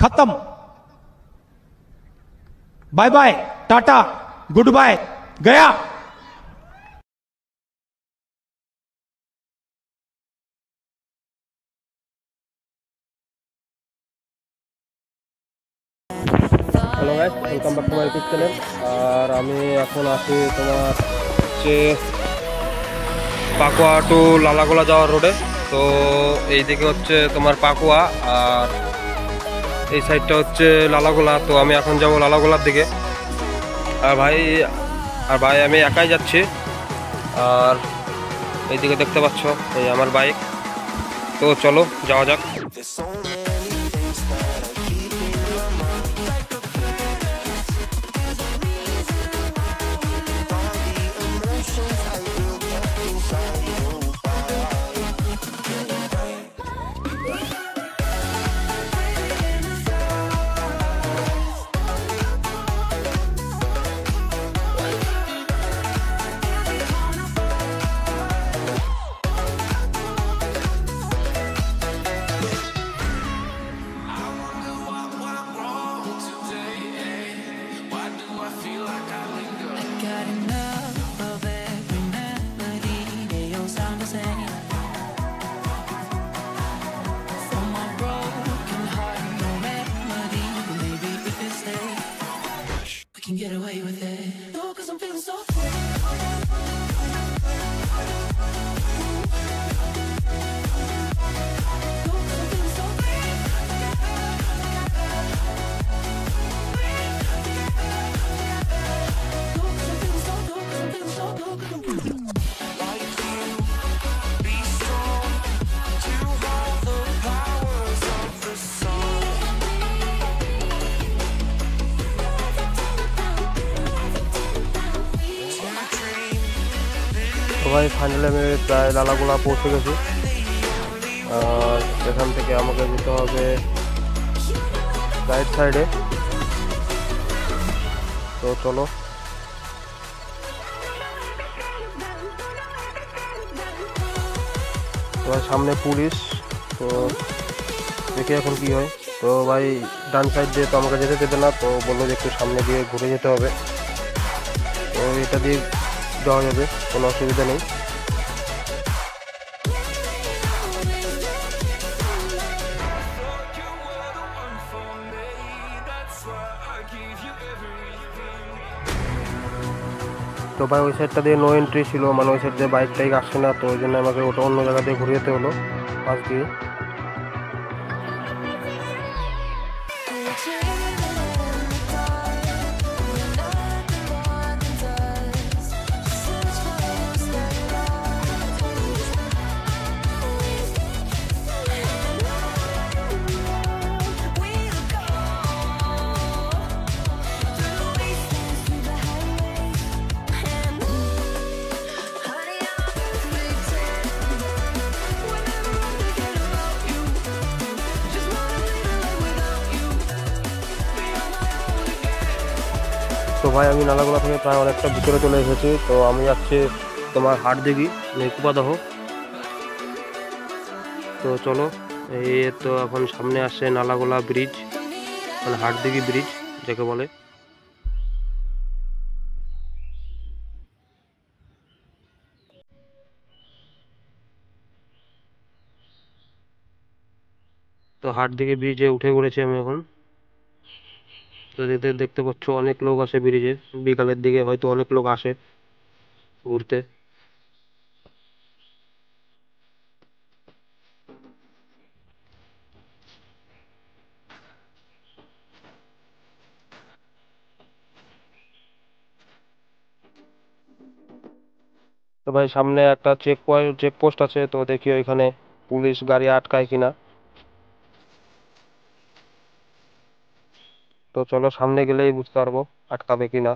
खत्म। Bye bye, ta-ta, good bye, गया। Hello guys, welcome back to my YouTube channel. আর আমি এখন আছি তোমার হচ্ছে পাকুয়া টু লালাগোলা যাওয়ার রোডে। তো এই দিকে হচ্ছে তোমার পাকুয়া, আর এই সাইডটা হচ্ছে লালাগোলা। তো আমি এখন যাব লালাগোলার দিকে। আর ভাই আমি একাই যাচ্ছি। আর এইদিকে দেখতে পাচ্ছ এই আমার বাইক। তো চলো যাওয়া যাক। Can get away with it. No, 'cause I'm feeling so free. তো ভাই ফাইনালি আমি প্রায় লালাগোলা পৌঁছে গেছি। আর এখান থেকে আমাকে যেতে হবে রাইট সাইডে। তো চলো। তো সামনে পুলিশ, তো দেখি এখন কি হয়। তো ভাই ডান সাইড দিয়ে তো আমাকে যেতে দেবে না, তো বললো যে একটু সামনে দিয়ে ঘুরে যেতে হবে। তো এটা দিয়ে যাওয়া যাবে, কোনো অসুবিধা নেই। তো ভাই ওই সাইডটা দিয়ে নো এন্ট্রি ছিল, মানে ওই সাইড দিয়ে বাইক টাইক আসছে না, তো ওই জন্য আমাকে ওটা অন্য জায়গা দিয়ে ঘুরে যেতে হলো পাশ দিয়ে। তো ভাই আমি নালাগোলা থেকে প্রায় অনেকটা ভিতরে চলে এসেছি। তো আমি যাচ্ছি তোমার হাটদিঘি নেকুপাদহ। তো চলো, এই তো এখন সামনে আসছে নালাগোলা ব্রিজ, মানে হাটদিঘি ব্রিজ যাকে বলে। তো হাটদিঘি ব্রিজে উঠে পড়েছি আমি এখন। তো দেখতে পাচ্ছ অনেক লোক আসে ব্রিজে, বিকালের দিকে হয়তো অনেক লোক আসে ঘুরতে। তো ভাই সামনে একটা চেকপোস্ট আছে, তো দেখি ওইখানে পুলিশ গাড়ি আটকায় কিনা। তো চলো সামনে গেলেই বুঝতে পারবো আটকাবে কিনা।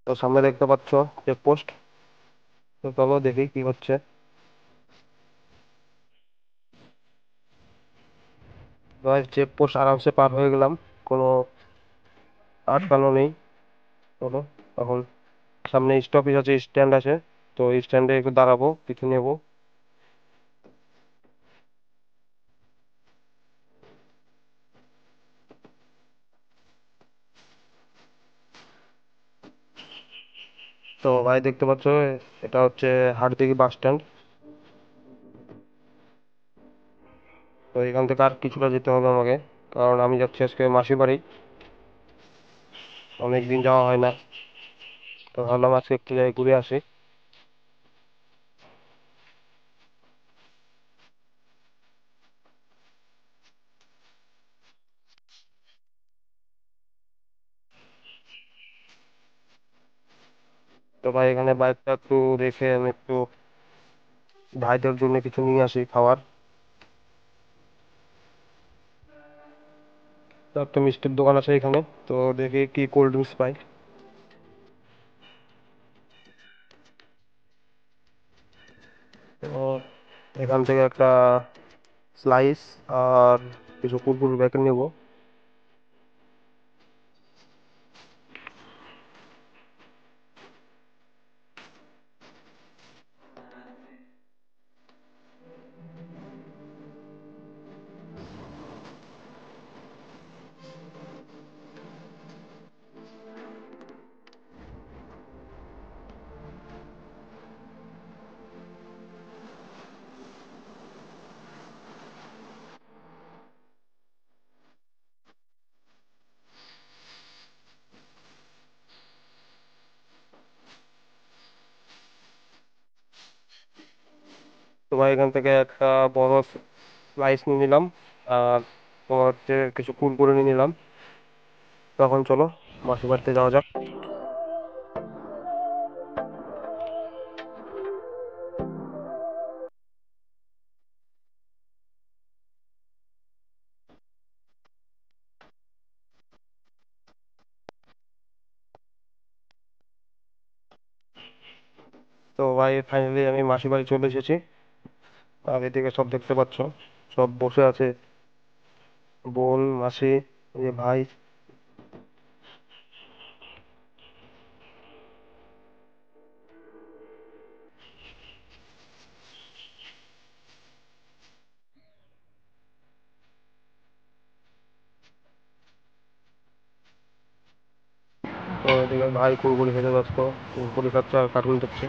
তো সামনে দেখতে পাচ্ছ চেকপোস্ট। তো চলো দেখি কি হচ্ছে। ভাই চেকপোস্ট আরামসে পার হয়ে গেলাম, কোনো আটকানো নেই। চলো এখন সামনে স্টপেজ আছে, স্ট্যান্ড আছে, তো এই স্ট্যান্ডে একটু দাঁড়াবো, কিছু নেবো। তো ভাই দেখতে পাচ্ছ, এটা হচ্ছে হাটদিঘি বাস স্ট্যান্ড। তো এখান থেকে আর কিছুটা যেতে হবে আমাকে, কারণ আমি যাচ্ছি আজকে মাসির বাড়ি, অনেক দিন যাওয়া হয় না, তো ভাবলাম আজকে একটু জায়গায় ঘুরে আসি। তো ভাই এখানে বাইকটা একটু রেখে আমি একটু ভাইদের জন্য কিছু নিয়ে আসি খাবার। তো একটা মিষ্টির দোকান আছে এখানে, তো দেখি কি কোল্ড ড্রিঙ্কস পাই। তো এখান থেকে একটা স্লাইস আর কিছু কুরকুর প্যাকেট নেব। তো ভাই এখান থেকে একটা বড় স্লাইস নিয়ে নিলাম, আর তোমার হচ্ছে কিছু কুরকুরে নিয়ে নিলাম। তখন চলো মাসির বাড়িতে যাওয়া যাক। তো ভাই ফাইনালি আমি মাসির বাড়ি চলে এসেছি। আর এদিকে সব দেখতে পাচ্ছ, সব বসে আছে, বোন, মাসি, এই যে ভাই। তো এদিকে ভাই কুরকুরি খেতে ব্যস্ত, কুরকুরি খাচ্ছে আর কার্টুন দেখছে।